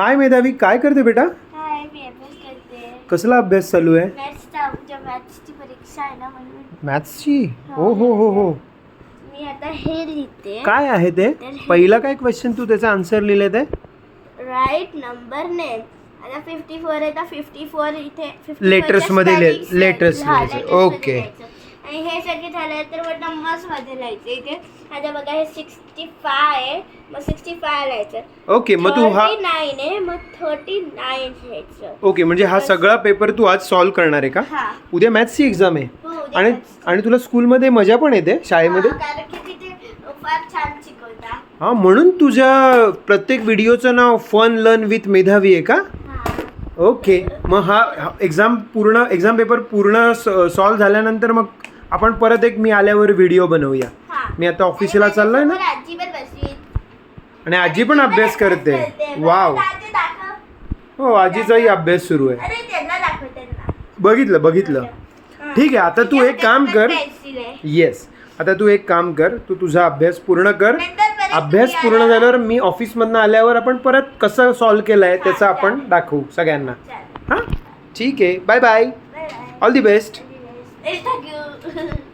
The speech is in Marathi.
हाय मेधावी, काय करते बेटा? हाय, मी अभ्यास करते. कसला अभ्यास चालू आहे? मॅथ्सची परीक्षा आहे ना म्हणून. मॅथ्सची? हो हो हो हो. मी आता हे लिहिते. काय आहे ते? पहिला काय क्वेश्चन तू त्याचा आन्सर लिहिले ते? Right number name. आता 54 आहे तर 54 इथे 54 लेटर्स मध्ये लेटर्स ओके. आणि हे सगळे झाले तर मग नंबर्स मध्ये लिहायचे इथे. आता बघा हे 65 आहे, मग 65 लिहायचं. ओके, मग तू हा 39 आहे, मग 39 लिहायचं. ओके, म्हणजे हा सगळा पेपर तू आज सॉल्व्ह करणार आहे का? हा. उद्या मॅथ्सची एक्झाम आहे. हो, उद्या आणि maths. आणि तुला स्कूलमध्ये मजा पण येते शाळेमध्ये? हा, कारण की तिथे फार छान शिकवता. हा, म्हणून तुझ्या प्रत्येक व्हिडिओचं नाव फन लर्न विथ मेधावी आहे का? हा. ओके, मग हा एक्झाम पेपर पूर्ण सॉल्व्ह झाल्यानंतर मग आपण परत एक मी आल्यावर व्हिडिओ बनवूया. हा. मी आता ऑफिसला चाललोय ना. आणि आजी पण बसली. आणि आजी पण अभ्यास करते. वाव. दाते दाखव. हो, आजीचाही अभ्यास सुरू आहे. अरे त्यांना दाखव त्यांना. बघितलं. ठीक आहे, आता तू एक काम कर. पेन्सिल आहे. येस, आता तू एक काम कर, तू तुझा अभ्यास पूर्ण कर. नंतर परत अभ्यास तुम्ही पूर्ण आल्यावर- झाल्यावर मी ऑफिसमधनं आल्यावर आपण परत कसं सॉल्व्ह केलंय त्याचं आपण चालेल. दाखवू सगळ्यांना. चालेल. हां, ठीक आहे. Bye bye. Bye bye. All the best. Thank you.